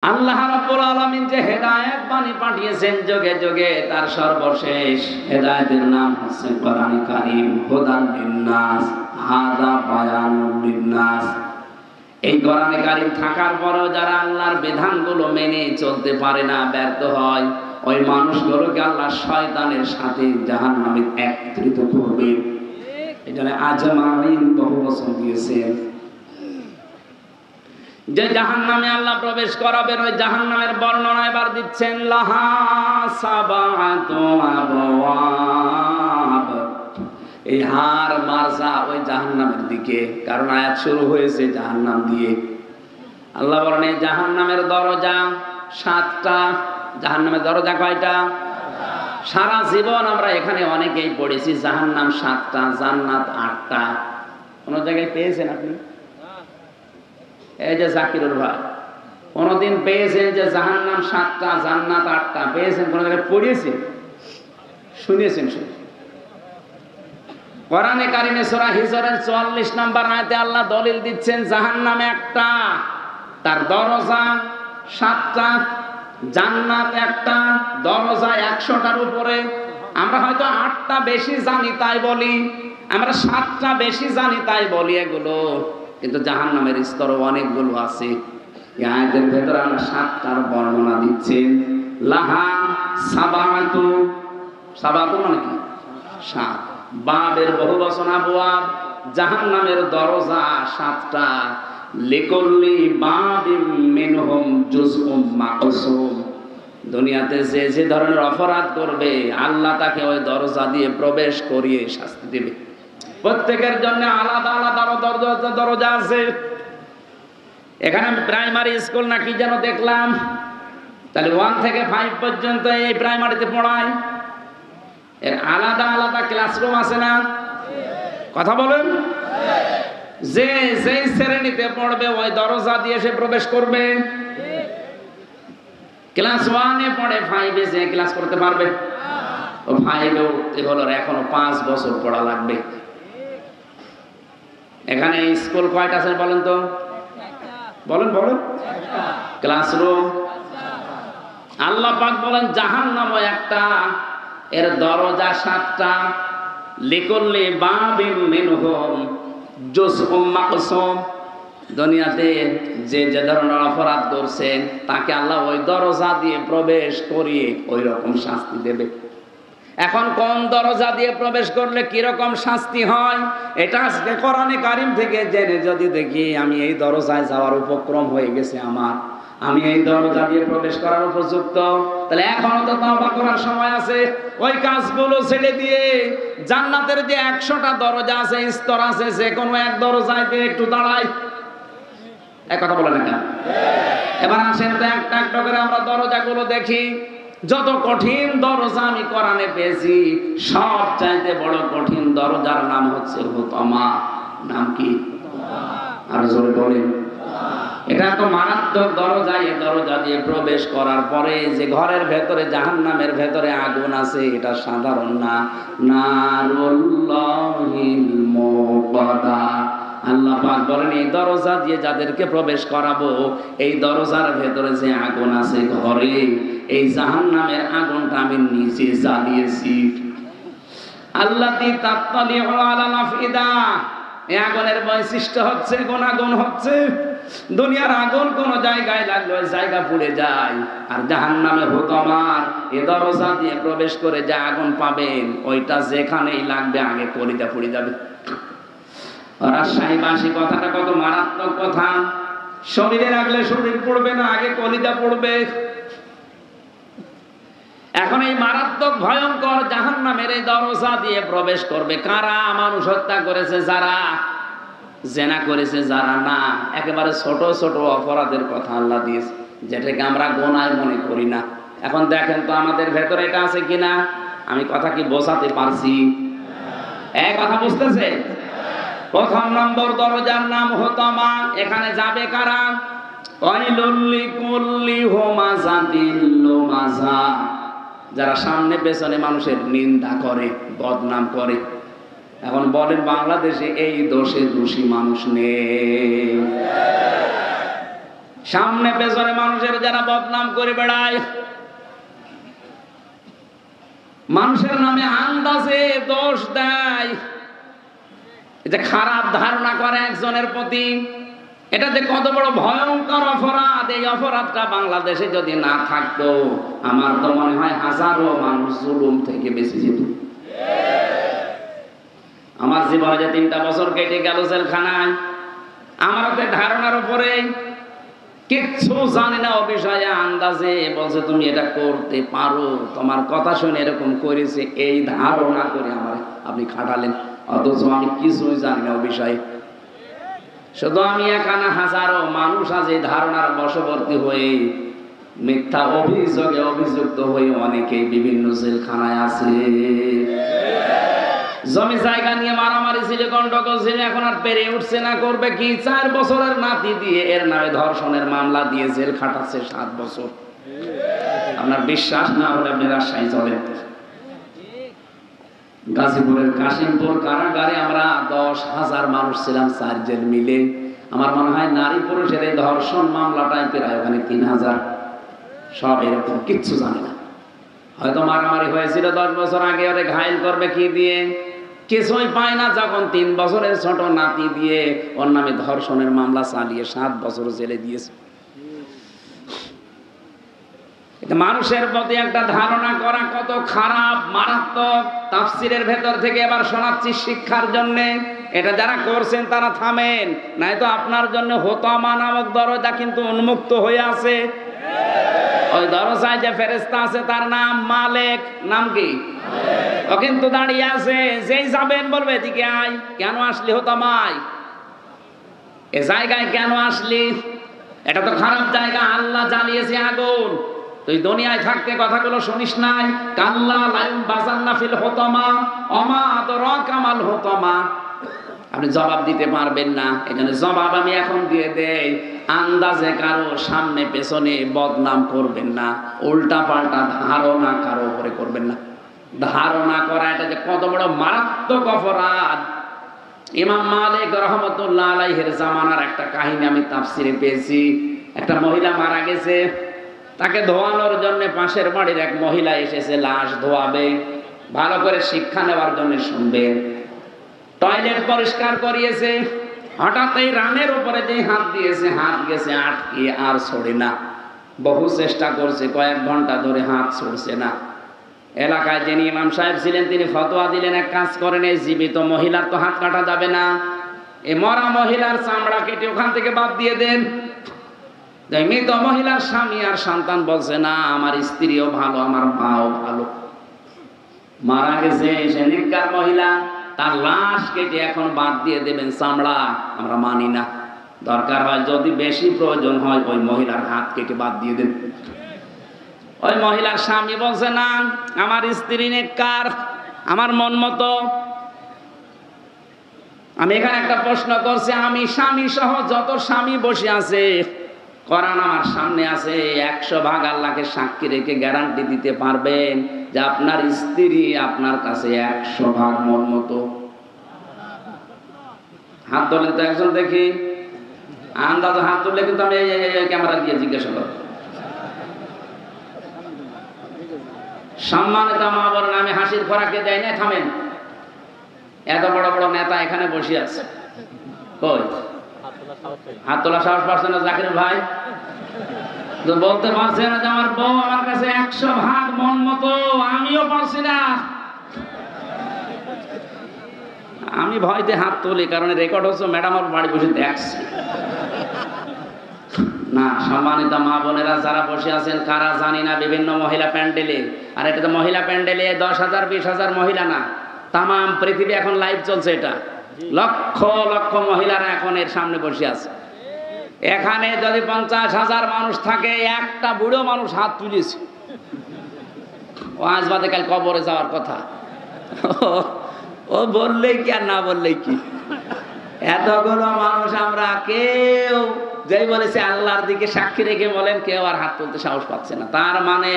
আল্লাহ রাব্বুল আলামিন যে হেদায়েত বাণী পাঠিয়েছেন যুগে যুগে, তার সর্বশেষ হেদায়েতের নাম হচ্ছে কোরআন কারীম। হুদান লিন্নাস, হাদা বায়ানুল লিন্নাস। এই কোরআন কারীম থাকার পরেও যারা আল্লাহর বিধানগুলো মেনে চলতে পারে না, ব্যর্থ হয়, ওই মানুষগুলোকে আল্লাহ শয়তানের সাথে জাহান্নামে একত্রিত করবে। এখানে আজমাইন বহু বছর দিয়েছেন। যে জাহান্নামে আল্লাহ প্রবেশ করাবেন, ওই জাহান্নামের বর্ণনা এবার দিচ্ছেন। লাহা সাবাতু আবওয়াব। এই হার মারসা ওই জাহান্নামের দিকে, কারণ আয়াত শুরু হয়েছে জাহান্নাম দিয়ে। আল্লাহ বলেন এই জাহান্নামের দরজা 7টা। জাহান্নামের দরজা কয়টা? সারা জীবন আমরা এখানে অনেকেই পড়েছি জাহান্নাম 7টা, জান্নাত 8টা। কোন জায়গায় পেয়েছেন আপনি? এই যে জাকিরুল ভাই, কোনদিন পেয়েছেন যে জাহান্নাম 7টা, জান্নাত 8টা? পেয়েছেন? কোন জায়গায় পড়িয়েছেন? শুনিয়েছেন? শুনে কোরআনে কারিমে সূরা হিজরের 44 নম্বর আয়াতে আল্লাহ দলিল দিচ্ছেন জাহান্নাম একটা, তার দরজা 7টা, জান্নাত একটা, দরজা 100টার উপরে। আমরা হয়তো 8টা বেশি জানি তাই বলি, আমরা 7টা বেশি জানি তাই বলি এগুলো, কিন্তু জাহান্নামের স্তর অনেকগুলো আছে। এই আয়াতের ভেতরে আল্লাহ 7টার বর্ণনা দিচ্ছেন। লাহা সাবাতু, সাবাতু মানে কি? 7। বাবের বহু বচন আবওয়াব। জাহান্নামের দরজা 7টা। লিকুল্লি বাবিম মিনহুম জুজউম মাকসুম। দুনিয়াতে যে যে ধরনের অপরাধ করবে, আল্লাহ তাকে ওই দরজা দিয়ে প্রবেশ করিয়ে শাস্তি দেবে। প্রত্যেকের জন্য আলাদা আলাদা দরজা আছে। এখানে আমি প্রাইমারি স্কুল না কি যেন দেখলাম, তাহলে 1 থেকে 5 পর্যন্ত এই প্রাইমারিতে পড়ায়। এর আলাদা আলাদা ক্লাসরুম আছে না? কথা বলেন। যে যেই শ্রেণীতে পড়বে ওই দরজা দিয়ে সে প্রবেশ করবে। ক্লাস 1-এ পড়ে 5-এ যে ক্লাস করতে পারবে? ও 5-এ উঠতে হলো এখনো 5 বছর পড়া লাগবে। এখানে স্কুল কয়টা আছে বলেন তো? বলেন বলেন। ক্লাসরুম। আল্লাহ পাক বলেন জাহান্নামও একটা, এর দরজা 7টা। লিকুল্লি বাবিম মিনহুম জুজউম মাকসুম। দুনিয়াতে যে যে ধরনের অপরাধ করছেন তাকে আল্লাহ ওই দরজা দিয়ে প্রবেশ করিয়ে ওই রকম শাস্তি দেবে। এখন কোন দরজা দিয়ে প্রবেশ করলে কিরকম শাস্তি হয়, এটা আজকে কোরআনে কারিম থেকে জেনে যদি দেখি আমি এই দরজায় যাওয়ার উপক্রম হয়ে গেছে, আমি এই দরজা দিয়ে প্রবেশ করার উপযুক্ত, তাহলে এখনো তো তওবা করার সময় আছে। ওই কাজগুলো ছেড়ে দিয়ে জান্নাতের যে 100টা দরজা আছে, স্তর আছে, যে কোনো এক দরজায় একটু দাঁড়াই। এক কথা বলে না কেন? এবার আসেন তো একটা একটা করে আমরা দরজাগুলো দেখি। যত কঠিন দরজা আমি কোরআনে পেয়েছি, সবচাইতে বড় কঠিন দরজার নাম হচ্ছে হুতামা। নাম কি? আর জোরে বলেন। এটা তো মারাত্মক দরজা। এই দরজা দিয়ে প্রবেশ করার পরে যে ঘরের ভেতরে, জাহান্নামের ভেতরে আগুন আছে, এটা সাধারণ না। নারুল্লাহিল মুকাদ্দা। আল্লাহ পাক বলেন এই দরজা দিয়ে যাদেরকে প্রবেশ করাবো, এই দরজার ভেতরে যে আগুন আছে ঘরে, এই জাহান্নামের আগুনটা আমি নিচে জ্বালিয়েছি। আল্লাতী তাত্তালিউ আলাল আফইদা। এই আগুনের বৈশিষ্ট্য হচ্ছে গুণাগুণ হচ্ছে দুনিয়ার আগুন কোন জায়গায় লাগলো ওই জায়গা পুড়ে যায়, আর জাহান্নামে হুতামার এই দরজা দিয়ে প্রবেশ করে যে আগুন পাবেন, ওইটা যেখানেই লাগবে আগে কলিজা পুড়ে যাবে। রাজশাহীবাসী কথাটা কত মারাত্মক কথা। শরীরে লাগলে শরীর পড়বে না, আগে কলিজা পড়বে। এখন এই মারাত্মক ভয়ঙ্কর জাহান্নামের এই দরজা দিয়ে প্রবেশ করবে কারা? মানুষ হত্যা করেছে যারা, জেনা করেছে যারা, না একেবারে ছোট ছোট অপরাধের কথা আল্লাহ দিয়েছে, যেটাকে আমরা গোনায় মনে করি না। এখন দেখেন তো আমাদের ভেতরে এটা আছে কিনা। আমি কথা কি বোঝাতে পারছি? এক কথা বুঝতেছে? প্রথম নম্বর দরজার নাম হুতামা। এখানে যাবে কারা? ওয়াইলুল লিকুল্লি হুমাযাতিল লুমাযা। যারা সামনে পেছনে মানুষের নিন্দা করে, বদনাম করে। এখন বলেন বাংলাদেশে এই দোষে দোষী মানুষ নেই? সামনে পেছনে মানুষের যারা বদনাম করে বেড়ায়, মানুষের নামে আন্দাজে দোষ দেয়, এটা খারাপ ধারণা করে একজনের প্রতি, এটা যে কত বড় ভয়ঙ্কর অপরাধ। এই অপরাধটা বাংলাদেশে যদি না থাকতো, আমার তো মনে হয় হাজারো মানুষ জুলুম থেকে বেঁচে যেত। আমার জীবনে যে 3টা বছর কেটে গেল জেলখানায়, আমার তো ধারণার উপরে কিচ্ছু জানি না ও বিষয়ে, আন্দাজে বলছে তুমি এটা করতে পারো, তোমার কথা শুনে এরকম করেছে, এই ধারণা করে আমার আপনি খাটালেন, অথচ আমি কিছুই জানি না ও বিষয়ে। শুধু আমি এখানে, হাজারো মানুষ আজ এই ধারণার বশবর্তী হয়ে মিথ্যা অভিযোগে অভিযুক্ত হয়ে অনেকেই বিভিন্ন জেলখানায় আছে। জমি জায়গা নিয়ে মারামারি ছিল, গন্ডগোল ছিল, এখন আর পেরে উঠছে না, করবে কি? 4 বছরের নাতি দিয়ে এর নামে ধর্ষণের মামলা দিয়ে জেল খাটাচ্ছে 7 বছর। আপনার বিশ্বাস না হলে আপনি রাজশাহী চলেন, গাজীপুরের কাশিমপুর কারাগারে আমরা 10,000 মানুষ ছিলাম, 4 জেল মিলে। আমার মনে হয় নারী পুরুষের এই ধর্ষণ মামলাটাই প্রায় ওখানে 3,000। সব এরকম, কিচ্ছু জানি না। হয়তো মারামারি হয়েছিল 10 বছর আগে, ওরে ঘায়েল করবে কি দিয়ে, কিছুই পায় না। যখন 3 বছরের ছোট নাতি দিয়ে ওর নামে ধর্ষণের মামলা চালিয়ে 7 বছর জেলে দিয়েছে। মানুষের প্রতি একটা ধারণা করা কত খারাপ, মারাত্মক। তাফসিরের ভেতর থেকে এবার শোনাচ্ছি শিক্ষার জন্য। এটা যারা করছেন তারা থামেন, নয়তো আপনার জন্য হোতামা নামক দরজা কিন্তু উন্মুক্ত হয়ে আছে। ওই দরজায় যে ফেরেশতা আছে তার নাম মালেক। নাম কি? ও কিন্তু দাঁড়িয়ে আছে, যেই যাবেন বলবে এদিকে আয়। কেন আসলি হোতামায়? এ জায়গায় কেন আসলি? এটা তো খারাপ জায়গা, আল্লাহ জ্বালিয়েছে আগুন। তুই দুনিয়ায় থাকতে কথাগুলো শুনিস নাই? কাল্লা লাইম বাজান্না ফিল হোতামা ওমা আদরাকা মাল হোতামা। আপনি জবাব দিতে পারবেন না, এখানে জবাব আমি এখন দিয়ে দেই। আন্দাজে কারো সামনে পেছনে বদনাম করবেন না, উল্টা পাল্টা ধারণা কারো উপরে করবেন না। ধারণা করা এটা যে কত বড় মারাত্মক অপরাধ। ইমাম মালিক রহমতুল্লাহ আলাইহির জামানার একটা কাহিনী আমি তাফসিরে পেয়েছি। একটা মহিলা মারা গেছে, তাকে ধোয়ানোর জন্য পাশের বাড়ির এক মহিলা এসেছে, লাশ ধোয়াবে। ভালো করে শিক্ষা নেওয়ার জন্য শুনবেন। টয়লেট পরিষ্কার করিয়েছে, হঠাৎ এই রানের উপরে যে হাত দিয়েছে, হাত গেছে আটকে, আর ছড়ে না। বহু চেষ্টা করছে, কয়েক ঘন্টা ধরে হাত ছড়ছে না। এলাকায় যিনি ইমাম সাহেব ছিলেন তিনি ফতোয়া দিলেন, এক কাজ করেন, এই জীবিত মহিলার তো হাত কাটা যাবে না, এই মরা মহিলার চামড়া কেটে ওখান থেকে বাদ দিয়ে দেন। মৃত মহিলার স্বামী আর সন্তান বলছে, না আমার স্ত্রীও ভালো, আমার মাও ভালো। মারা গেছে সে নেককার মহিলা, তার লাশ কেটে এখন বাদ দিয়ে দেবেন চামড়া, আমরা মানি না। দরকার হয় যদি বেশি প্রয়োজন হয় ওই মহিলার হাত কেটে বাদ দিয়ে দেন। ওই মহিলার স্বামী বলছে, না আমার স্ত্রী নেককার, আমার মন মতো। আমি এখানে একটা প্রশ্ন করছি, আমি স্বামী সহ যত স্বামী বসে আছে, কোরআন আমার সামনে আছে, 100% আল্লাহকে সাক্ষী রেখে গ্যারান্টি দিতে পারবেন যে আপনার স্ত্রী আপনার কাছে 100% মন মতো? হাত তোলেন তো একজন দেখি, আন্দাজ হাত তুললে কিন্তু আমি ক্যামেরা দিয়ে জিজ্ঞাসা করব। সম্মানিত মা বলেন, আমি হাসির খোরাকে দেয় না। থামেন, এত বড় বড় নেতা এখানে বসে আছে, কই হাত তোলা সাহস পাচ্ছে না? জাকির ভাই বলতে পারছে না যে আমার বউ আমার কাছে 100% মন মতো? আমিও পারছি না। আমি ভয়তে হাত তুলি, কারণ রেকর্ড হচ্ছে, ম্যাডাম আমার বাড়ি বসে দেখছি না। সম্মানিত মা বোনেরা যারা বসে আছেন, কারা জানি না বিভিন্ন মহিলা প্যান্ডেলে, আর এটা তো মহিলা প্যান্ডেলে 10,000 20,000 মহিলা না, তাম পৃথিবী এখন লাইভ চলছে। এটা লক্ষ লক্ষ মহিলারা এখন এর সামনে বসে আছে। এখানে যদি 50,000 মানুষ থাকে, একটা বুড়ো মানুষ হাত তুলেছে, ও আজ বাদে কাল কবরে যাওয়ার কথা। ও বললেই কি আর না বললেই কি, এতগুলো মানুষ আমরা কেউ যেই বলেছে আল্লাহর দিকে সাক্ষী রেখে বলেন, কেউ আর হাত তুলতে সাহস পাচ্ছে না। তার মানে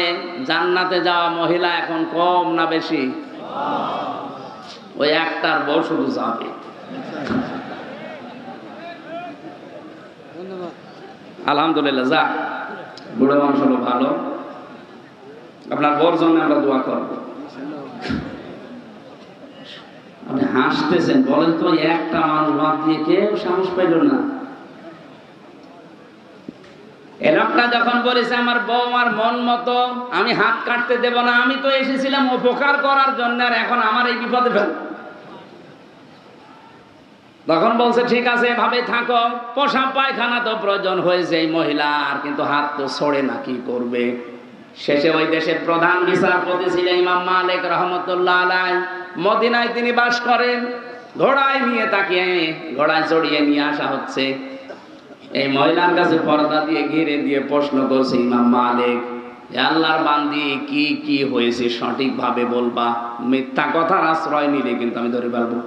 জান্নাতে যাওয়া মহিলা এখন কম না বেশি? ওই একটার বউ শুধু যাবে। আলহামদুলিল্লাহ, যা বুড়ো মানুষ হলো ভালো। আপনার বর জন্য আমরা দোয়া করব। আপনি হাসতেছেন, বলেন তো একটা মানুষ বাদ দিয়ে কেউ সাহস পাইল না। এ লোকটা যখন বলেছে আমার বউ আমার মন মতো, আমি হাত কাটতে দেব না, আমি তো এসেছিলাম উপকার করার জন্য, আর এখন আমার এই বিপদে ফেল। তখন বলছে ঠিক আছে এভাবে থাকো, পোশাক পায়খানা তো প্রয়োজন হয়েছে এই মহিলার, কিন্তু হাত তো ছড়ে না, কি করবে। শেষে ওই দেশের প্রধান বিচারপতি ছিলেন ইমাম মালিক রহমতুল্লাহ আলাইহি, মদিনায় তিনি বাস করেন। ঘোড়ায় নিয়ে তাকে ঘোড়ায় চড়িয়ে নিয়ে আসা হচ্ছে। এই মহিলার কাছে পর্দা দিয়ে ঘিরে দিয়ে প্রশ্ন করছে ইমাম মালিক, আল্লাহর বান্দি কি কি হয়েছে সঠিকভাবে বলবা, মিথ্যা কথার আশ্রয় নিলে কিন্তু আমি ধরে ফেলবো।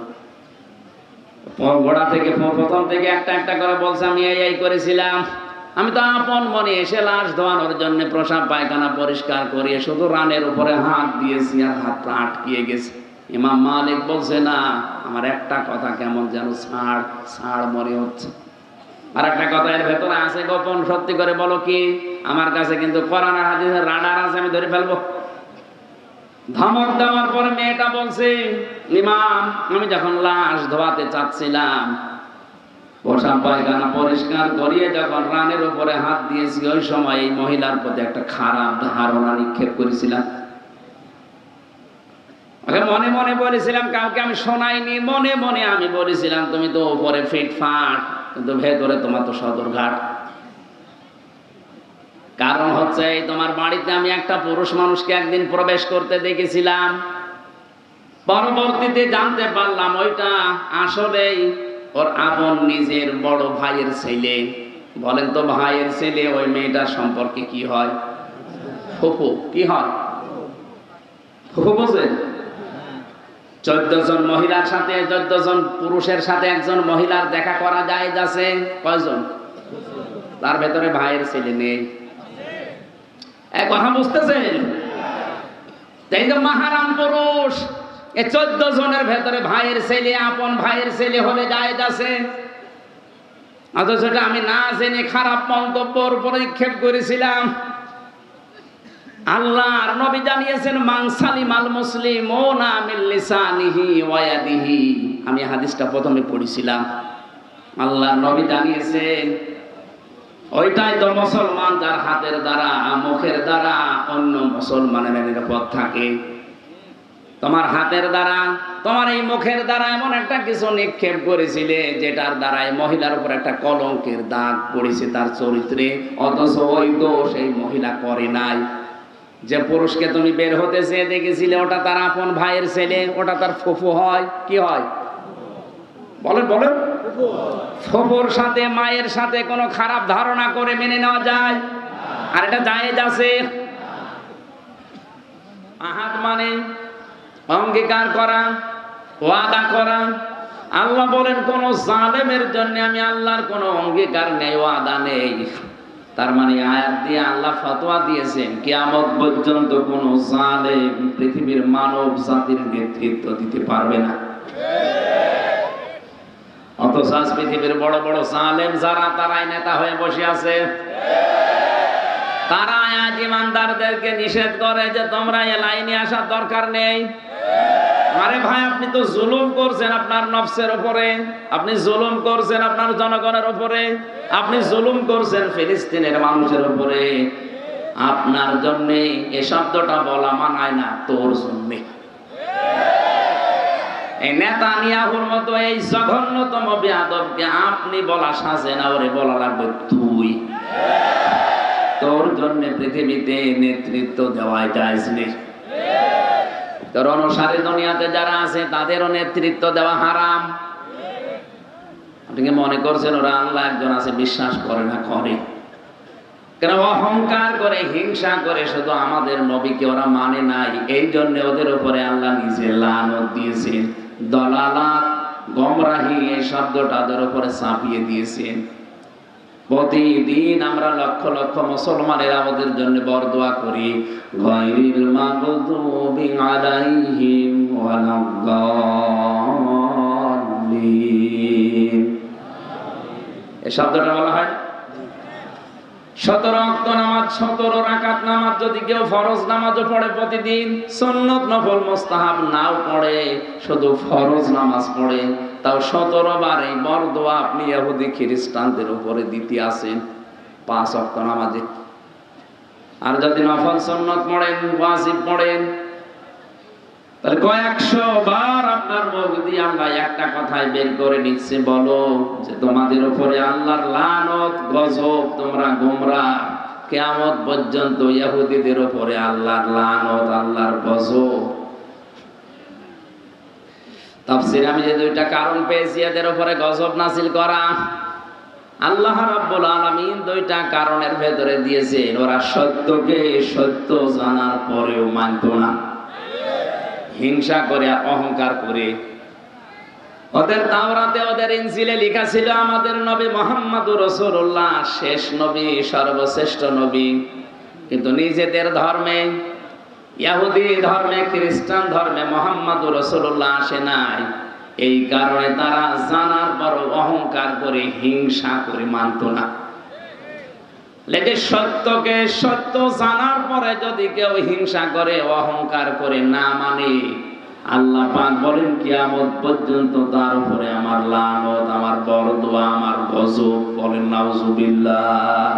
ঘোড়া থেকে প্রথম থেকে একটা একটা করে বলছে আমি এই করেছিলাম, আমি তো আপন মনে এসে লাশ ধোয়ানোর জন্য প্রসাব পায়খানা পরিষ্কার করিয়ে শুধু রানের উপরে হাত দিয়েছি, আর হাতটা আটকিয়ে গেছে। ইমাম মালিক বলছে না, আমার একটা কথা কেমন যেন ছাড় ছাড় মনে হচ্ছে। আর একটা কথা এর ভেতরে আছে গোপন, সত্যি করে বলো কি, আমার কাছে কিন্তু কোরআন আর হাদিসের রাডার আছে, আমি ধরে ফেলবো। ধমক দেওয়ার পরে মেয়েটা বলছে ইমাম, আমি যখন লাশ ধোয়াতে চাচ্ছিলাম, পোশাক পায়খানা পরিষ্কার করিয়ে যখন রানের উপরে হাত দিয়েছি, ওই সময় এই মহিলার প্রতি একটা খারাপ ধারণা নিক্ষেপ করেছিলাম। মনে মনে বলেছিলাম, কাউকে আমি শোনাইনি, মনে মনে আমি বলেছিলাম তুমি তো উপরে ফিটফাট, কিন্তু ভেতরে তোমার তো সদরঘাট। কারণ হচ্ছে এই তোমার বাড়িতে আমি একটা পুরুষ মানুষকে একদিন প্রবেশ করতে দেখেছিলাম, পরবর্তীতে জানতে পারলাম ওইটা আসলেই ওর আপন নিজের বড় ভাইয়ের ছেলে। বলেন তো ভাইয়ের ছেলে ওই মেয়েটার সম্পর্কে কি হয়? ফুফু। কি হয়? ফুফু বোঝেন? 14 জন মহিলার সাথে 14 জন পুরুষের সাথে একজন মহিলার দেখা করা যায় যাচ্ছে কয়জন? তার ভেতরে ভাইয়ের ছেলে নেই। এক কথা বুঝতেছেন? এই যে মাহারাম পুরুষ, এই 14 জনের ভেতরে ভাইয়ের ছেলে, আপন ভাইয়ের ছেলে হলে যায় যাচ্ছে। অথচ সেটা আমি না জেনে খারাপ মন্তব্যর উপরে নিক্ষেপ করেছিলাম। আল্লাহর নবী জানিয়েছেন মান সালিমাল মুসলিমুনা মিন লিসানিহি ওয়া ইয়াদিহি। আমি হাদিসটা প্রথমে পড়েছিলাম। আল্লাহর নবী জানিয়েছেন ওইটাই তো মুসলমান যার হাতের দ্বারা মুখের দ্বারা অন্য মুসলমানের নিরাপদ থাকে। তোমার হাতের দ্বারা তোমার এই মুখের দ্বারা এমন একটা কিছু নিক্ষেপ করেছিলে যেটার দ্বারা এই মহিলার উপর একটা কলঙ্কের দাগ পড়েছে তার চরিত্রে, অথচ ওই দোষ এই মহিলা করে নাই। যে পুরুষকে তুমি বের হতে চেয়ে দেখেছিলে ওটা তার আপন ভাইয়ের ছেলে, ওটা তার ফুফু হয়। কি হয় বলেন বলেন? ফুফুর সাথে মায়ের সাথে কোনো খারাপ ধারণা করে মেনে নেওয়া যায়? আর এটা জায়েজ আছে? আহাদ মানে অঙ্গীকার করা, ওয়াদা করা। আল্লাহ বলেন কোন জালেমের জন্য আমি আল্লাহর কোনো অঙ্গীকার নেই, ওয়াদা নেই। তার মানে আয়াত দিয়ে আল্লাহ ফতোয়া দিয়েছেন কিয়ামত পর্যন্ত কোন জালেম পৃথিবীর মানব জাতির নেতৃত্ব দিতে পারবে না। অথচ আজ পৃথিবীর বড় বড় জালেম যারা, তারাই নেতা হয়ে বসে আছে। তারা আজ ইমানদারদেরকে নিষেধ করে যে তোমরা এ লাইনে আসার দরকার নেই। আরে ভাই, আপনি তো জুলুম করছেন আপনার নফসের উপরে, আপনি জুলুম করছেন আপনার জনগণের উপরে, আপনি জুলুম করছেন ফিলিস্তিনের মানুষের উপরে। আপনার জন্য এই শব্দটা বলা মানায় না, তোর জন্য। এই নেতানিয়াহুর মতো এই জঘন্যতম বেয়াদবকে আপনি বলা সাজে না, ওরে বলা লাগবে তুই। তোর জন্য পৃথিবীতে নেতৃত্ব দেওয়াই জায়েজ নেই। তোর অনুসারী দুনিয়াতে যারা আছে তাদেরও নেতৃত্ব দেওয়া হারাম। আপনি কি মনে করছেন ওরা আল্লাহ একজন আছে বিশ্বাস করে না? করে। কেন? অহংকার করে, হিংসা করে শুধু আমাদের নবীকে ওরা মানে নাই। এই জন্য ওদের উপরে আল্লাহ নিজে লানত দিয়েছেন। দলালাত, গোমরাহি এই শব্দটা ওদের উপরে চাপিয়ে দিয়েছেন। প্রতিদিন আমরা লক্ষ লক্ষ মুসলমানেরা ওদের জন্য বরদোয়া করি, গায়রিল মাগদুবি আলাইহিম ওয়ালাদ-দাল্লিন। এই শব্দটা বলা হয় 17 ওয়াক্ত নামাজ, 17 রাকাত নামাজ যদি কেউ ফরজ নামাজও পড়ে প্রতিদিন, সুন্নত নফল মুস্তাহাব নাও পড়ে, শুধু ফরজ নামাজ পড়ে, তাও 17 বার এই বরদোয়া আপনি ইহুদি খ্রিস্টানদের উপরে দিতে আসেন 5 ওয়াক্ত নামাজে। আর যদি নফল সুন্নত পড়েন, ওয়াজিব পড়েন, তাহলে কয়েকশো বার আপনার মুখ দিয়ে আল্লাহ একটা কথাই বের করে নিচ্ছে, বলো যে তোমাদের উপরে আল্লাহর লানত, গজব, তোমরা গোমরাহ। কিয়ামত পর্যন্ত ইহুদিদের উপরে আল্লাহর লানত, আল্লাহর গজব। তাফসীরে আমি যে দুইটা কারণ পেয়েছি এদের উপরে গজব নাযিল করা, আল্লাহ রাব্বুল আলামিন দুইটা কারণের ভেতরে দিয়েছেন। ওরা সত্যকে সত্য জানার পরেও মানত না, হিংসা করে, অহংকার করে। ওদের তাওরাতে, ওদের ইনজিলে লেখা ছিল আমাদের নবী মুহাম্মদুর রাসূলুল্লাহ শেষ নবী, সর্বশ্রেষ্ঠ নবী। কিন্তু নিজেদের ধর্মে, ইহুদি ধর্মে, খ্রিস্টান ধর্মে মুহাম্মদুর রাসূলুল্লাহ আসে নাই। এই কারণে তারা জানার পর অহংকার করে, হিংসা করে মানত না। লেগে সত্যকে সত্য জানার পরে যদি কেউ হিংসা করে, অহংকার করে, না মানে, আল্লাহ পাক বলেন কিয়ামত পর্যন্ত তার উপরে আমার লানত, আমার বরদোয়া, আমার গজব। বলেন নাউজুবিল্লাহ।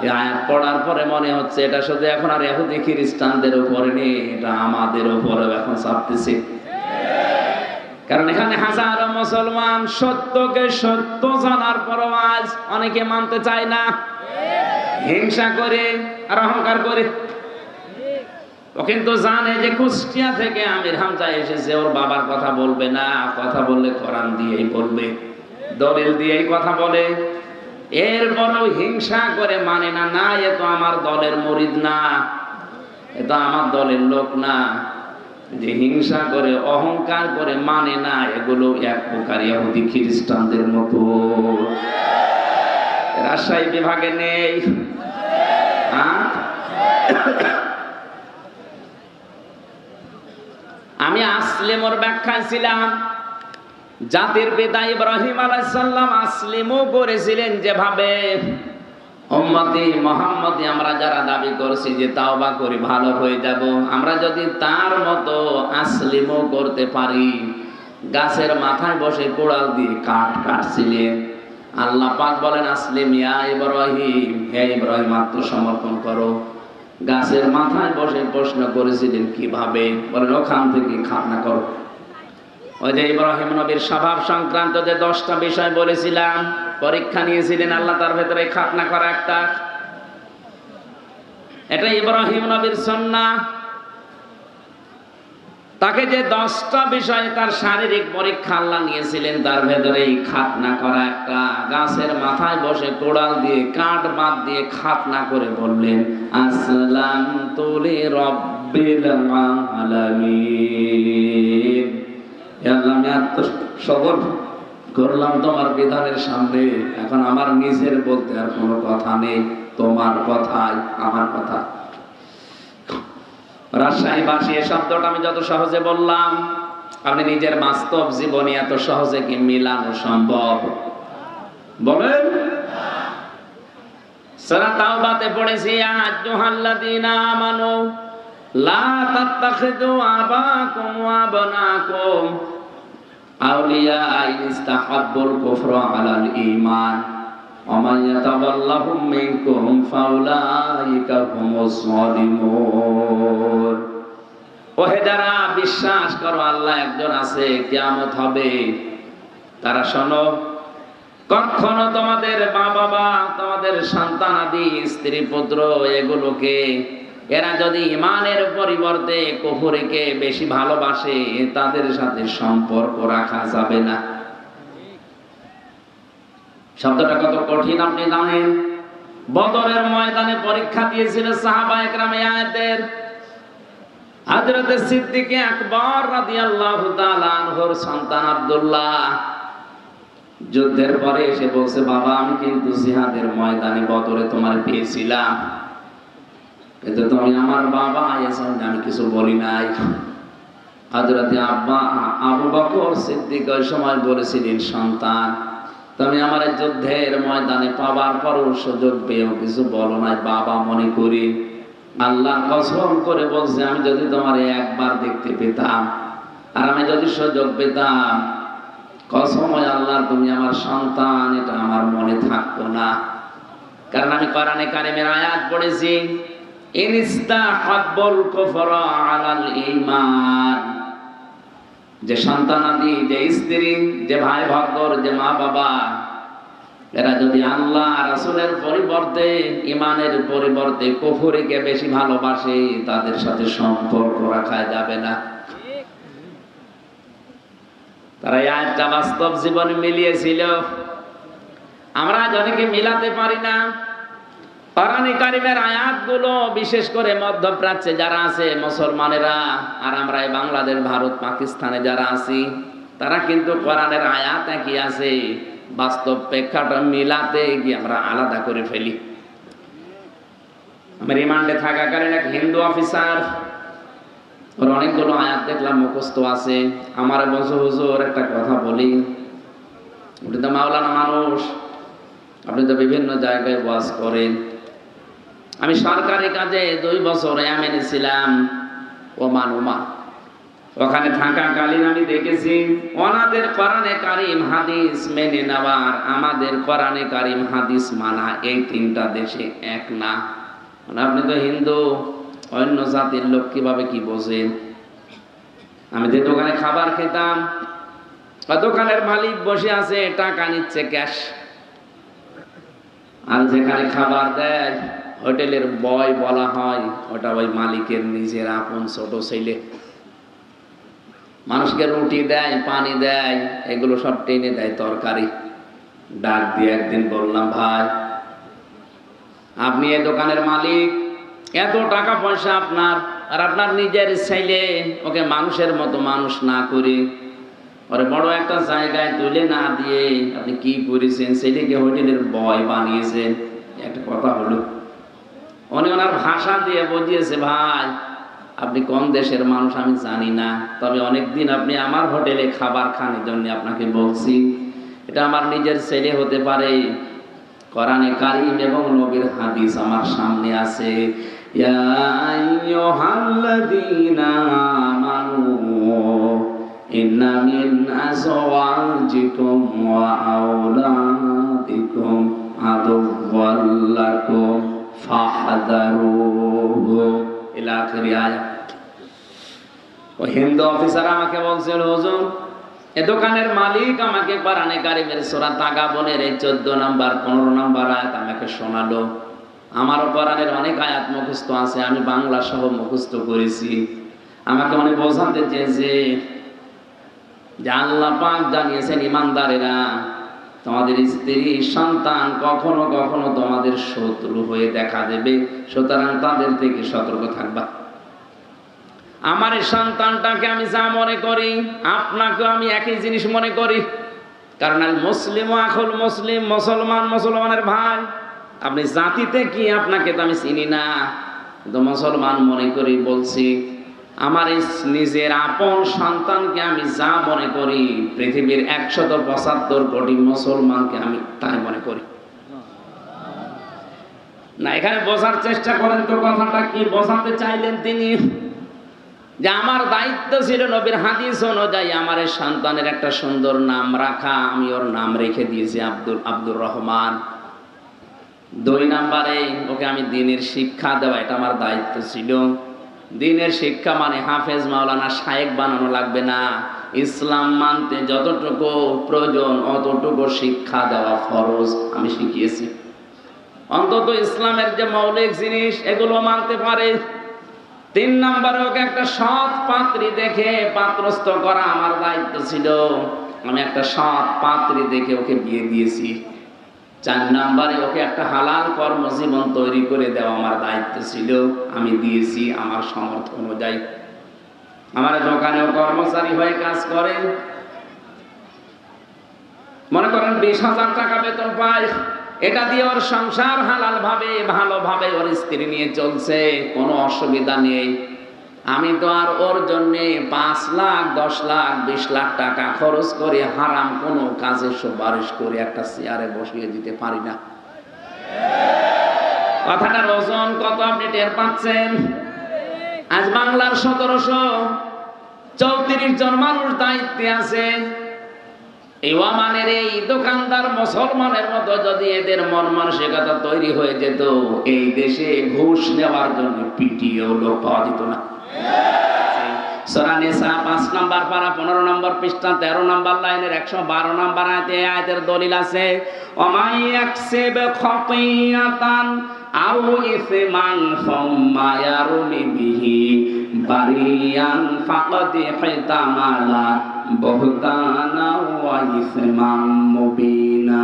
এই আয়াত পড়ার পরে মনে হচ্ছে এটা শুধু এখন আর ইহুদি খ্রিস্টানদের উপরে নেই, এটা আমাদের উপরে এখন চাপতেছে। কারণ এখানে হাজারো মুসলমান সত্যকে সত্য জানার পরও আজ অনেকে মানতে চায় না, হিংসা করে আর অহংকার করে। ও কিন্তু জানে যে কুষ্টিয়া থেকে আমির হামজা এসেছে, ওর বাবার কথা বলবে না, কথা বললে কোরআন দিয়েই বলবে, দলিল দিয়েই কথা বলে। এরপরও হিংসা করে মানে না, না এ তো আমার দলের মুরিদ না, এ তো আমার দলের লোক না। যে হিংসা করে, অহংকার করে মানে না, এগুলো এক প্রকার ইহুদি খ্রিস্টানদের মতো। রাজশাহী বিভাগে নেই। আমি আসলিমর ব্যাখ্যায় ছিলাম। জাতির পিতা ইব্রাহিম আলাইহিস সালাম আসলিমও করেছিলেন যেভাবে, উম্মতি মুহাম্মদি আমরা যারা দাবি করছি যে তাওবা করি ভালো হয়ে যাব, আমরা যদি তার মতো আসলিমও করতে পারি। গাছের মাথায় বসে কোড়াল দিয়ে কাঠ কাটছিলেন। আল্লাহ পাক বলেন আসলিম ইয়া ইব্রাহিম, হে ইব্রাহিম আত্মসমর্পণ করো। গাছের মাথায় বসে প্রশ্ন করেছিলেন কিভাবে, বলেন ওখান থেকে খাতনা করো। ওই যে ইব্রাহিম নবীর স্বভাব সংক্রান্ত যে 10টা বিষয় বলেছিলাম, পরীক্ষা নিয়েছিলেন আল্লাহ, তার ভেতরে খাতনা করা একটা। এটা ইব্রাহিম নবীর সুন্নাহ। তাকে যে 10টা বিষয় তার শারীরিক পরীক্ষা আল্লাহ নিয়েছিলেন, তার ভেতরে এই খাতনা করা একটা। গাছের মাথায় বসে কোড়াল দিয়ে কাঠ বাদ দিয়ে খাতনা করে বললেন আসলামতু লিরাব্বিল আলামিন। আল্লাহ আমি আত্মসমর্পণ করলাম তোমার বিধানের সামনে, এখন আমার নিজের বলতে আর কোনো কথা নেই, তোমার কথাই আমার কথা। রাজশাহীবাসী এই শব্দটা আমি যত সহজে বললাম, আপনি নিজের বাস্তব জীবনে এত সহজে কি মিলানো সম্ভব? বলেন। সূরা তাওবাতে পড়েছি আইয়ুহাল্লাযীনা আমানু লা তাত্তাখিযু আবাকুম ওয়া আবনাকুম আউলিয়া ইন ইস্তাহাব্বুল কুফরা আলাল ঈমান ওয়া মান ইয়াতাওয়াল্লাহুম মিনকুম ফাউলাইকা হুমুজ যালিমুন। ওহে যারা বিশ্বাস করো আল্লাহ একজন আছে, কিয়ামত হবে, তারা শোনো, কখনো তোমাদের মা বাবা, তোমাদের সন্তানাদি, স্ত্রী পুত্র, এগুলোকে এরা যদি ঈমানের পরিবর্তে কুফরকে বেশি ভালোবাসে, তাদের সাথে সম্পর্ক রাখা যাবে না। শব্দটা কত কঠিন আপনি জানেন। বদরের ময়দানে পরীক্ষা দিয়েছিল সাহাবায়ে কেরাম এই আয়াতের। হযরত সিদ্দিক আকবর রাদিয়াল্লাহু তাআলা আনহুর সন্তান আব্দুল্লাহ যুদ্ধের পরে এসে বলছে, বাবা আমি কিন্তু জিহাদের ময়দানে বদরে তোমার পেয়েছিলাম, কিন্তু তুমি আমার বাবা এসে আমি কিছু বলি নাই। হযরত আবু বকর সিদ্দিক ওই সময় বলেছিলেন, সন্তান তুমি আমার যুদ্ধের ময়দানে পাবার পরও সুযোগ পেয়েও কিছু বলো নাই বাবা মনে করি। আল্লাহ কসম করে বলছে, আমি যদি তোমার একবার দেখতে পেতাম আর আমি যদি সুযোগ পেতাম, কসম হয় আল্লাহ তুমি আমার সন্তান, এটা আমার মনে থাকতো না। কারণ আমি কোরআনে কারিমের আয়াত পড়েছি, ইনস্তাহাব্বুল কুফরা আলাল ঈমান, যে সন্তানাদি, যে স্ত্রী, যে ভাই ভক্তর, যে মা বাবা, এরা যদি আল্লাহ রাসূলের পরিবর্তে, ঈমানের পরিবর্তে কুফরকে বেশি ভালোবাসে, তাদের সাথে সম্পর্ক রাখা যাবে না। তারা এই আয়াতটা বাস্তব জীবনে মিলিয়েছিল, আমরা অনেকে মিলাতে পারি না। কোরআনে কারিমের আয়াতগুলো বিশেষ করে মধ্যপ্রাচ্যে যারা আছে মুসলমানেরা, আর আমরা এই বাংলাদেশ, ভারত, পাকিস্তানে যারা আছি, তারা কিন্তু কোরআনের আয়াত একই আছে, বাস্তব প্রেক্ষাপট মিলাতে গিয়ে আমরা আলাদা করে ফেলি। আমি রিমান্ডে থাকাকালীন এক হিন্দু অফিসার, ওর অনেকগুলো আয়াত দেখলাম মুখস্থ আছে, আমার বলছে হুজুর একটা কথা বলি, আপনি তো মাওলানা মানুষ, আপনি তো বিভিন্ন জায়গায় ওয়াজ করেন, আমি সরকারি কাজে 2 বছর ইয়ামেনে ছিলাম, ওমান, ওখানে থাকাকালীন আমি দেখেছি ওনাদের কোরআনে কারিম হাদিস মেনে নেওয়ার আমাদের কোরআনে কারিম হাদিস মানা, এই 3টা দেশে এক না। আপনি তো হিন্দু, অন্য জাতির লোক কিভাবে কি বোঝেন? আমি যে দোকানে খাবার খেতাম, দোকানের মালিক বসে আছে, টাকা নিচ্ছে ক্যাশ, আর যেখানে খাবার দেয় হোটেলের বয় বলা হয়, ওটা ওই মালিকের নিজের আপন ছোট ছেলে। মানুষকে রুটি দেয়, পানি দেয়, এগুলো সব টেনে দেয় তরকারি। ডাক দিয়ে একদিন বললাম, ভাই আপনি এই দোকানের মালিক, এত টাকা পয়সা আপনার, আর আপনার নিজের ছেলে, ওকে মানুষের মতো মানুষ না করে ওরে বড় একটা জায়গায় তুলে না দিয়ে আপনি কি করেছেন? ছেলেকে হোটেলের বয় বানিয়েছেন। একটা কথা হলো, উনি ওনার ভাষা দিয়ে বুঝিয়েছে, ভাই আপনি কোন দেশের মানুষ আমি জানি না, তবে অনেকদিন আপনি আমার হোটেলে খাবার খান, এই জন্য আপনাকে বলছি, এটা আমার নিজের ছেলে হতে পারে। কোরআনে কারিম এবং নবীর হাদিস আমার সামনে আছে, ইয়া আইয়ুহাল্লাযীনা আমানু ইন্না মিন আযওয়াজিকুম ওয়া আওলাদিকুম আদুওয়াল লাকুম ফাহযারুহু ইলা আখিরি আয়াত। ওই হিন্দু অফিসার আমাকে বলছিল, হুজুর এই দোকানের মালিক আমাকে কোরআনে কারিমের সূরা তাগাবনের এই 14 নম্বর 15 নম্বর আয়াত আমাকে শোনালো। আমারও কোরআনের অনেক আয়াত মুখস্থ আছে, আমি বাংলা সহ মুখস্থ করেছি। আমাকে অনেক বোঝাতে চেয়েছে যে আল্লাহ পাক জানিয়েছেন, ইমানদারেরা তোমাদের স্ত্রী সন্তান কখনো কখনো তোমাদের শত্রু হয়ে দেখা দেবে, সুতরাং তাদের থেকে সতর্ক থাকবা। আমার এই সন্তানটাকে আমি যা মনে করি, আপনাকেও আমি একই জিনিস মনে করি, কারণ আল মুসলিম আখুল মুসলিম, মুসলমান মুসলমানের ভাই। আপনি জাতিতে কি আপনাকে তো আমি চিনি না, কিন্তু মুসলমান মনে করি বলছি। আমার এই নিজের আপন সন্তানকে আমি যা মনে করি, পৃথিবীর 175 কোটি মুসলমানকে আমি তাই মনে করি না। এখানে বোঝার চেষ্টা করেন তো কথাটা কি বোঝাতে চাইলেন তিনি, যে আমার দায়িত্ব ছিল নবীর হাদিস অনুযায়ী আমার এই সন্তানের একটা সুন্দর নাম রাখা, আমি ওর নাম রেখে দিয়েছি আব্দুর রহমান। 2 নম্বরে ওকে আমি দ্বীনের শিক্ষা দেওয়া, এটা আমার দায়িত্ব ছিল। দ্বীনের শিক্ষা মানে হাফেজ মাওলানা শায়েখ বানানো লাগবে না, ইসলাম মানতে যতটুকু প্রয়োজন অতটুকু শিক্ষা দেওয়া ফরজ আমি শিখিয়েছি। অন্তত ইসলামের যে মৌলিক জিনিস এগুলো মানতে পারে। 3 নম্বরে ওকে একটা সৎ পাত্রী দেখে পাত্রস্থ করা আমার দায়িত্ব ছিল, আমি একটা সৎ পাত্রী দেখে ওকে বিয়ে দিয়েছি। 4 নম্বরে ওকে একটা হালাল কর্মজীবন তৈরি করে দেওয়া আমার দায়িত্ব ছিল, আমি দিয়েছি আমার সামর্থ্য অনুযায়ী। আমার দোকানেও কর্মচারী হয়ে কাজ করে, মনে করেন 20,000 টাকা বেতন পায়, এটা দিয়ে ওর সংসার হালাল ভাবে ভালোভাবে ওর স্ত্রী নিয়ে চলছে, কোনো অসুবিধা নেই। আমি তো আর ওর জন্য 5 লাখ 10 লাখ 20 লাখ টাকা খরচ করে হারাম কোনো কাজে সুপারিশ করে একটা চেয়ারে বসিয়ে দিতে পারি না। কথাটার ওজন কত আপনি টের পাচ্ছেন? আজ বাংলার 1734 জন মানুষ দায়িত্বে আছে। এই ওমানের এই দোকানদার মুসলমানের মতো যদি এদের মন মানসিকতা তৈরি হয়ে যেত, এই দেশে ঘুষ নেওয়ার জন্য পিটিও লোক পাওয়া যেত না। সূরা নিসা 5 নম্বর পারা 15 নম্বর পৃষ্ঠা 13 নম্বর লাইনের 112 নম্বর আয়াতের দলিল আছে, ওমাই ইয়াকসিব খাতিয়াতান আও ইসমান সুম্মা ইয়ারমি বিহি বারিয়ান ফাকাদ ইহতামালা বুহতানা ওয়া ইসমান মুবিনা।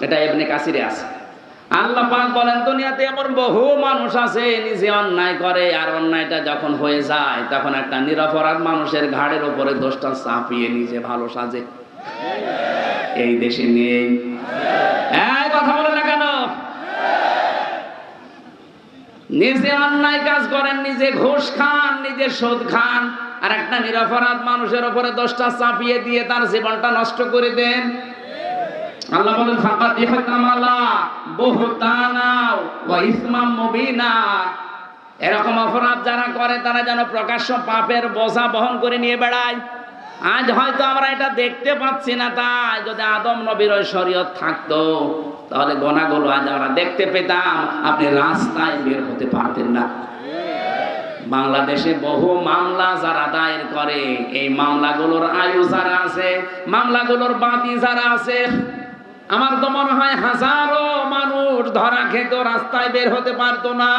এটা ইবনে কাসিরে আছে। আল্লাহ পাক বলেন, দুনিয়াতে এমন বহু মানুষ আছে নিজে অন্যায় করে, আর অন্যায়টা যখন হয়ে যায় তখন একটা নিরপরাধ মানুষের ঘাড়ের উপরে দোষটা চাপিয়ে নিজে ভালো সাজে। এই দেশে নেই? এই কথা বলে না কেন? নিজে অন্যায় কাজ করেন, নিজে ঘুষ খান, নিজে সুদ খান, আর একটা নিরপরাধ মানুষের উপরে দোষটা চাপিয়ে দিয়ে তার জীবনটা নষ্ট করে দেন। আল্লাহ বলেন, ফাকাদ ইহতামালা বুহতানা ওয়া ইসমান মুবিনা। এরকম অপরাধ যারা করে তারা যেন প্রকাশ্য পাপের বোঝা বহন করে নিয়ে বেড়ায়। আজ হয়তো আমরা এটা দেখতে পাচ্ছি না, তাই যদি আদম নবীর ওই শরীয়ত থাকতো তাহলে গুনাহগুলো আজ আমরা দেখতে পেতাম, আপনি রাস্তায় বের হতে পারতেন না। বাংলাদেশে বহু মামলা যারা দায়ের করে, এই মামলাগুলোর আয়ু যারা আছে, মামলাগুলোর বাদী যারা আছে, আমার তো মনে হয় হাজারো মানুষ ধরা খেত, রাস্তায় বের হতে পারতো না।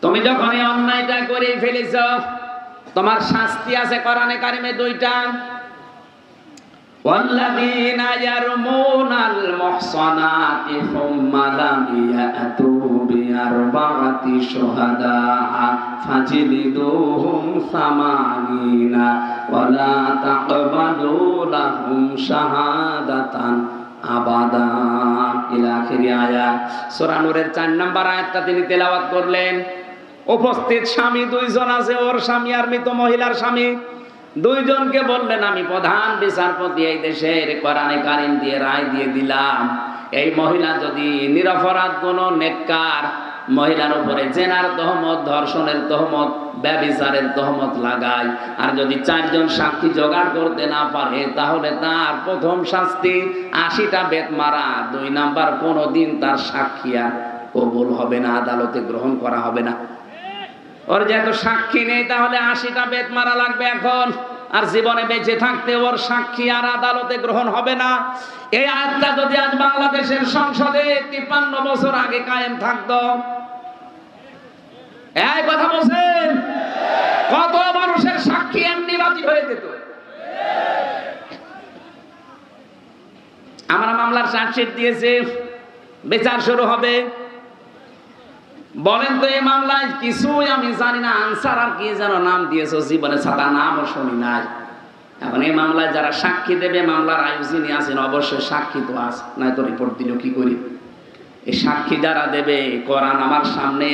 তুমি যখন এই অন্যায়টা করে ফেলেছ, তোমার শাস্তি আছে কোরআনে কারিমে 2টা। ওয়াল্লাযীনা ইয়ারমুনাল মুহসানাতি সুম্মা লাম ইয়াতু বিআরবা'তি শুহাদা ফাজলিদুহুম 80 ওয়া লা তাকবালু লাহুম শাহাদাতান আবাদা ইলা আখিরি আয়াত। সূরা নূরের 4 নম্বর আয়াতটা তিনি তেলাওয়াত করলেন। উপস্থিত স্বামী 2 জন আছে, ওর স্বামী আর মৃত মহিলার স্বামী, 2 জনকে বললেন, আমি প্রধান বিচারপতি এই দেশের, কোরআনে কারিম দিয়ে রায় দিয়ে দিলাম, এই মহিলা যদি নিরপরাধ কোনো নেককার মহিলার উপরে জেনার তহমত, ধর্ষণের তহমত, ব্যভিচারের তহমত লাগায়, আর যদি 4 জন সাক্ষী জোগাড় করতে না পারে, তাহলে তার প্রথম শাস্তি 80টা বেত মারা। 2 নাম্বার, কোনোদিন তার সাক্ষী আর কবুল হবে না, আদালতে গ্রহণ করা হবে না। ওর যেহেতু সাক্ষী নেই, তাহলে 80টা বেত মারা লাগবে এখন, আর জীবনে বেঁচে থাকতে ওর সাক্ষী আর আদালতে গ্রহণ হবে না। এই আয়াতটা যদি আজ বাংলাদেশের সংসদে 53 বছর আগে কায়েম থাকতো, এই কথা বলছেন, কত মানুষের সাক্ষী এমনি বাতিল হয়ে যেত। আমরা মামলার চার্জশিট দিয়েছে, বিচার শুরু হবে। বলেন তো, এই মামলায় কিছুই আমি জানি না, আনসার আর কি যেন নাম দিয়েছো, জীবনে ছাতা নামও শুনি নাই। এখন এই মামলায় যারা সাক্ষী দেবে, মামলার আয়ু যিনি আছেন, অবশ্যই সাক্ষী তো আছে, নাই তো রিপোর্ট দিল কি করি? এই সাক্ষী যারা দেবে, কোরআন আমার সামনে,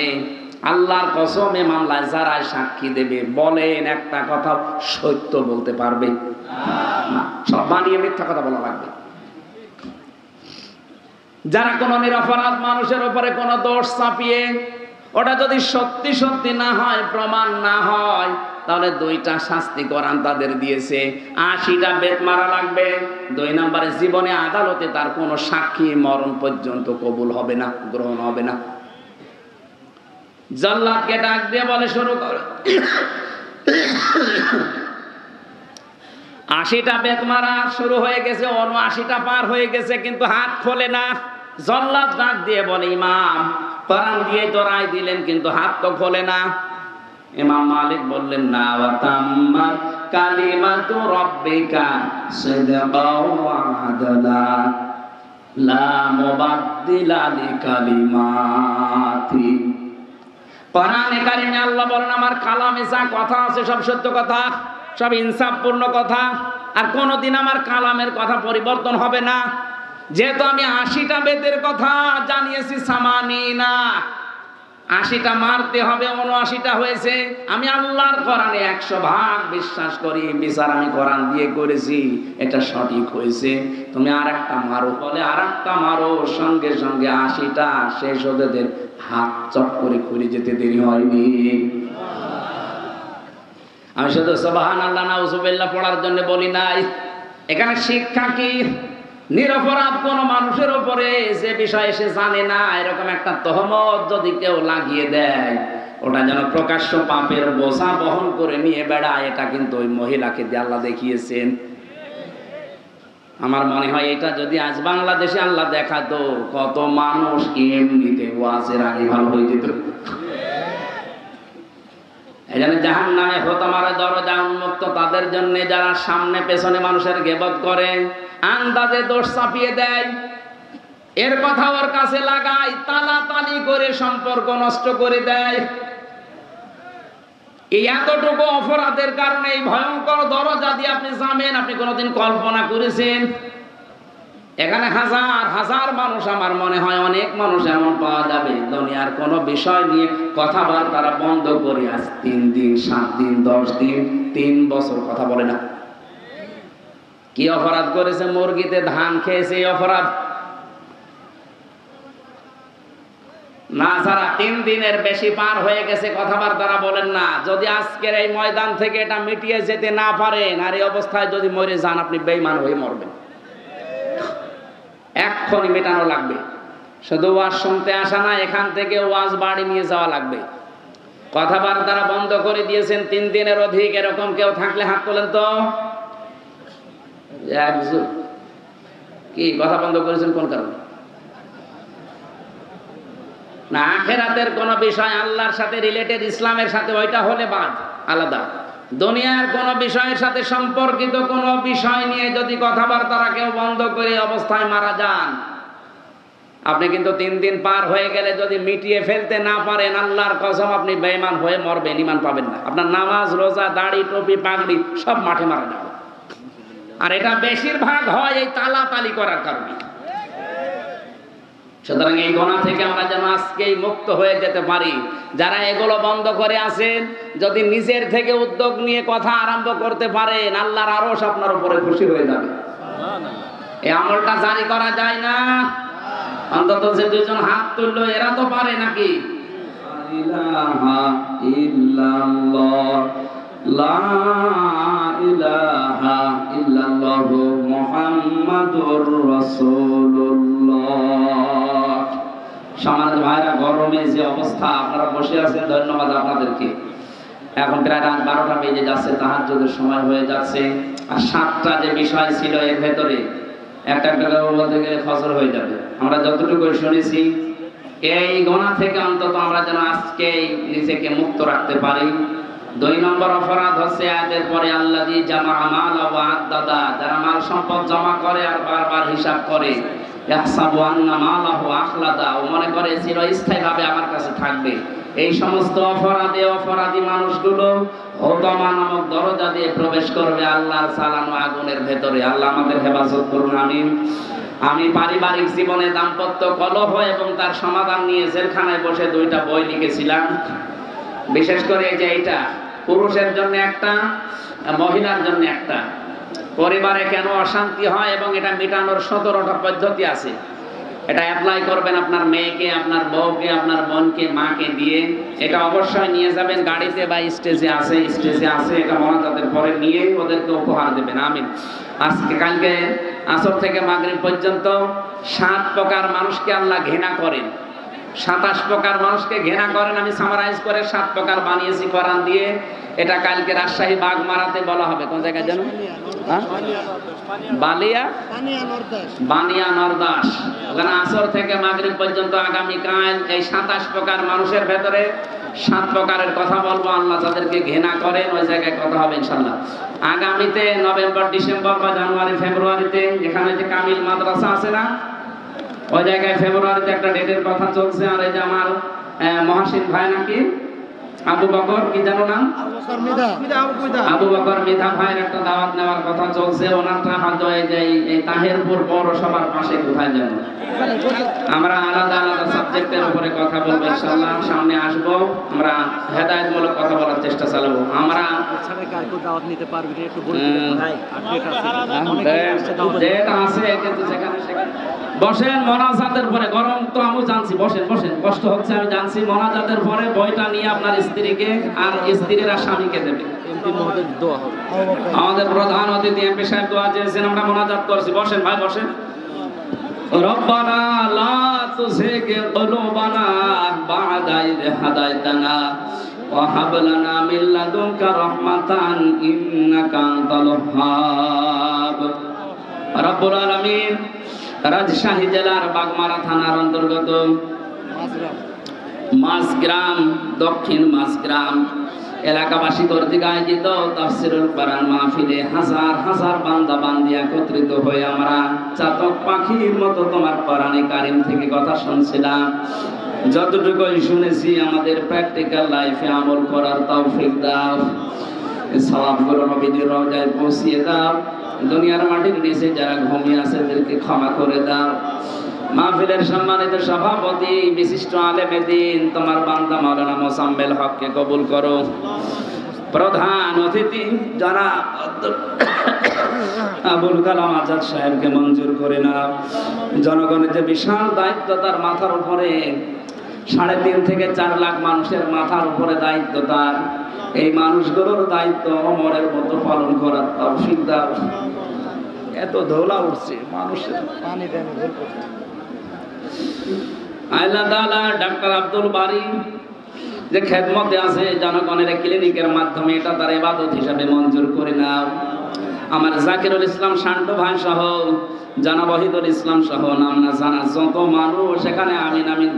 আল্লাহর কসম, এই মামলায় যারা সাক্ষী দেবে, বলেন একটা কথা সত্য বলতে পারবে না, সব বানিয়ে মিথ্যা কথা বলা লাগবে। যারা কোনো নিরপরাধ মানুষের উপরে কোনো দোষ চাপিয়ে, ওটা যদি সত্যি সত্যি না হয়, প্রমাণ না হয়, তাহলে 2টা শাস্তি কোরআন তাদের দিয়েছে। 80টা বেত মারা লাগবে। 2 নম্বরে, জীবনে আদালতে তার কোনো সাক্ষী মরণ পর্যন্ত কবুল হবে না, গ্রহণ হবে না। জল্লাদকে ডাক দিয়ে বলে, শুরু করো। 80টা বেত মারা শুরু হয়ে গেছে, 79টা পার হয়ে গেছে, কিন্তু হাত খোলে না। জল্লাদ ডাক দিয়ে বলে, ইমাম, কোরআন দিয়ে তো রায় দিলেন, কিন্তু হাত তো খোলে না। ইমাম মালিক বললেন, না, ওয়া তাম্মাত কালিমাতু রাব্বিকা সিদকাও ওয়া আদলা লা মুবাদদিলা লিকালিমাতি। কোরআনে কারিমে আল্লাহ বলেন, আমার কালামে যা কথা আছে সব সত্য কথা, সব ইনসাফপূর্ণ কথা, আর কোনোদিন আমার কালামের কথা পরিবর্তন হবে না। যেহেতু আমি 80টা বেতের কথা জানিয়েছি, 80 80টা মারতে হবে, 79টা হয়েছে। আমি আল্লাহর কোরআনে 100% বিশ্বাস করি, বিচার আমি কোরআন দিয়ে করেছি, এটা সঠিক হয়েছে। তুমি আরেকটা মারো, বলে আরেকটা মারো, সঙ্গে সঙ্গে 80টা শেষ হতে দেন, হাত চট করে খুলে যেতে দেরি হয়নি। আমি শুধু সুবহানাল্লাহ নাউযুবিল্লাহ পড়ার জন্য বলি নাই। এখানে শিক্ষা কি? নিরপরাধ কোন মানুষের উপরে যে বিষয়ে সে জানে না, এরকম একটা তহমত যদি কেউ লাগিয়ে দেয়, ওটা যেন প্রকাশ্য পাপের বোঝা বহন করে নিয়ে বেড়ায়, এটা কিন্তু ওই মহিলাকে দিয়ে আল্লাহ দেখিয়েছেন। আমার মনে হয় এটা যদি আজ বাংলাদেশে আল্লাহ দেখাতো, কত মানুষ এমনিতে ওয়াজের আগে ভালো হয়ে যেত। এই জন্য জাহান্নামে হতমারে দরজা উন্মুক্ত তাদের জন্য, যারা সামনে পেছনে মানুষের গীবত করে, আন্দাজে দোষ চাপিয়ে দেয়, এর কথা ওর কাছে লাগায়, তালাতালি করে সম্পর্ক নষ্ট করে দেয়। এই এতটুকু অপরাধের কারণে এই ভয়ঙ্কর দরজা দিয়ে আপনি যাবেন, আপনি কোনোদিন কল্পনা করেছেন? এখানে হাজার হাজার মানুষ, আমার মনে হয় অনেক মানুষ এমন পাওয়া যাবে দুনিয়ার কোনো বিষয় নিয়ে কথাবার্তা বন্ধ করে আজ 3 দিন 7 দিন 10 দিন 3 বছর কথা বলে না। কি অপরাধ করেছে? মুরগিতে ধান খেয়েছে, এই অপরাধ না। যারা 3 দিনের বেশি পার হয়ে গেছে কথাবার্তা বলেন না, যদি আজকের এই ময়দান থেকে এটা মিটিয়ে যেতে না পারেন, আর এই অবস্থায় যদি মরে যান, আপনি বেঈমান হয়ে মরবেন। এক্ষুনি মেটানো লাগবে। শুধু ওয়াজ শুনতে আসা না, এখান থেকে ওয়াজ বাড়ি নিয়ে যাওয়া লাগবে। কথাবার্তা বন্ধ করে দিয়েছেন 3 দিনের অধিক, এরকম কেউ থাকলে হাত তোলেন তো। কি কথা বন্ধ করেছেন কোন কারণে? না, আখিরাতের কোন বিষয় আল্লাহর সাথে রিলেটেড, ইসলামের সাথে, ওইটা হলে বাদ আলাদা। দুনিয়ার কোন বিষয়ের সাথে সম্পর্কিত কোন বিষয় নিয়ে যদি কথাবার্তা কেউ বন্ধ করে অবস্থায় মারা যান, আপনি কিন্তু 3 দিন পার হয়ে গেলে যদি মিটিয়ে ফেলতে না পারেন, আল্লাহর কসম আপনি বেঈমান হয়ে মরবেন, ঈমান পাবেন না। আপনার নামাজ, রোজা, দাড়ি, টুপি, পাগড়ি সব মাঠে মারা যাবে। আর এটা বেশিরভাগ হয় এই তালাতালি করার কারণে। সুতরাং এই গুনাহ থেকে আমরা যেন আজকেই মুক্ত হয়ে যেতে পারি। যারা এগুলো বন্ধ করে আছেন, যদি নিজের থেকে উদ্যোগ নিয়ে কথা আরম্ভ করতে পারেন, আল্লাহর আরশ আপনার উপরে খুশি হয়ে যাবে। এই আমলটা জারি করা যায় না? অন্তত যে 2 জন হাত তুললো, এরা তো পারে নাকি? ইলাহা ইল্লাল্লাহ, লা ইলাহা ইল্লাল্লাহু মুহাম্মাদুর রাসূলুল্লাহ। সম্মানিত ভাইরা, গরমে যে অবস্থা, আপনারা বসে আছেন, ধন্যবাদ আপনাদেরকে। এখন প্রায় রাত 12টা বেজে যাচ্ছে, তাহাজ্জুদের সময় হয়ে যাচ্ছে। আর 7টা যে বিষয় ছিল এর ভেতরে একটা বলতে গেলে ফজর হয়ে যাবে। আমরা যতটুকু শুনেছি, এই গুনাহ থেকে অন্তত আমরা যেন আজকেই নিজেকে মুক্ত রাখতে পারি। 2 নম্বর অপরাধ হচ্ছে আয়াতের পরে আল্লাযী জামাআ মালা ওয়া আদ্দাদা, যারা মাল সম্পদ জমা করে আর বারবার হিসাব করে, ইয়াহসাবু আন্না মালাহু আখলাদা, ও মনে করে চিরস্থায়ীভাবে আমার কাছে থাকবে। এই সমস্ত অপরাধী মানুষগুলো হোতামা নামক দরজা দিয়ে প্রবেশ করবে আল্লাহর চালানো আগুনের ভেতরে। আল্লাহ আমাদের হেফাজত করুন, আমিন। আমি পারিবারিক জীবনে দাম্পত্য কলহ এবং তার সমাধান নিয়ে জেলখানায় বসে 2টা বই লিখেছিলাম। বিশেষ করে এই যে এটা পুরুষের জন্য একটা, মহিলার জন্য একটা। পরিবারে কেন অশান্তি হয় এবং এটা মেটানোর 17টা পদ্ধতি আছে। এটা অ্যাপ্লাই করবেন আপনার মেয়েকে, আপনার বউকে, আপনার বোনকে, মাকে দিয়ে। এটা অবশ্যই নিয়ে যাবেন গাড়িতে বা স্টেজে আছে, এটা মোনাজাতের পরে নিয়ে ওদেরকে উপহার দেবেন, আমিন। আজকে কালকে আসর থেকে মাগরিব পর্যন্ত 7 প্রকার মানুষকে আল্লাহ ঘৃণা করেন, 27 প্রকার মানুষকে ঘৃণা করেন। আমি সামারাইজ করে 7 প্রকার বানিয়েছি কোরআন দিয়ে। এটা কালকে রাজশাহী বাগমারাতে বলা হবে। কোন জায়গায় জানো? বানিয়া নরদাস। ওখানে আসর থেকে মাগরিব পর্যন্ত আগামীকাল এই 27 প্রকার মানুষের ভেতরে 7 প্রকারের কথা বলবো। আল্লাহ যাদেরকে ঘৃণা করেন ওই জায়গায় কথা হবে ইনশাল্লাহ। আগামীতে নভেম্বর, ডিসেম্বর বা জানুয়ারি, ফেব্রুয়ারিতে এখানে যে কামিল মাদ্রাসা আছে না, ওই জায়গায় ফেব্রুয়ারিতে একটা ডেটের কথা চলছে। আর এই যে আমার মহাসিন ভাই নাকি আবু বকর, কি জানো নাম, আবু বকর মৃধা ভাইয়ের একটা দাওয়াত নেওয়ার কথা চলছে। ওনারটা হয়তো এই তাহেরপুর পৌরসভার পাশে কোথায় জানো। আমরা আলাদা আলাদা সাবজেক্টের উপরে কথা কথা বলবো ইনশাআল্লাহ, সামনে আসবো, আমরা হেদায়েতমূলক কথা বলার চেষ্টা চালাবো। আমরা দাওয়াত নিতে পারবি একটু বলবেন ভাই? ডেট আছে কিন্তু সেখানে বসেন। মোনাজাতের পরে, গরম তো আমি জানছি, বসেন বসেন, কষ্ট হচ্ছে আমি জানছি। মোনাজাতের পরে বইটা নিয়ে আপনার স্ত্রীকে আর স্ত্রীরা স্বামীকে দেবে। আমাদের প্রধান অতিথি এমপি সাহেব দোয়া চেয়েছেন, আমরা মোনাজাত করছি। বসেন ভাই বসেন। রব্বানা লা তুযিগ কুলুবানা বা'দা ইয হাদাইতানা ওয়া হাব লানা মিন লাদুনকা রাহমাতান ইন্নাকা আনতাল ওয়াহ্হাব। রব্বুল আলামিন রাজশাহী জেলার বাগমারা থানার অন্তর্গত মাঝগ্রাম, দক্ষিণ মাঝগ্রাম এলাকাবাসী কর্তৃক আয়োজিত তাফসীরুল কোরআন মাহফিলে হাজার হাজার বান্দা বান্দি একত্রিত হয়ে আমরা চাতক পাখির মতো তোমার কোরআনে কারীম থেকে কথা শুনছিলাম। যতটুকুই শুনেছি আমাদের প্র্যাকটিক্যাল লাইফে আমল করার তৌফিক দাও। এই সওয়াবগুলো নবীজির রওজায় পৌঁছিয়ে দাও। দুনিয়ার মাটির নিচে যারা ঘুমিয়ে আছে তাদেরকে ক্ষমা করে দাও। মাহফিলের সম্মানিত সভাপতি বিশিষ্ট আলেমে দ্বীন তোমার বান্দা মাওলানা মোসাম্মেল হককে কবুল করো। প্রধান অতিথি যারা আবুল কালাম আজাদ সাহেবকে মঞ্জুর করে নাও। জনগণের যে বিশাল দায়িত্ব তার মাথার উপরে, 3.5 থেকে 4 লাখ মানুষের মাথার উপরে দায়িত্ব তার। এই মানুষগুলোর দায়িত্ব ওমরের মতো পালন করার তৌফিক দাও। এত ধোলা উঠছে মানুষের, পানি দেন ভুল করছে। আল্লাহ তাআলা ডাক্তার আব্দুল বারী যে খেদমতে আছে জনগণের ক্লিনিকের মাধ্যমে, এটা তার ইবাদত হিসাবে মঞ্জুর করে নাও। আমার জাকিরুল ইসলাম শান্ত ভাই সহ, জানা ওয়াহিদুল ইসলাম সহ নাম না জানা যত মানুষ এখানে আমিন আমিন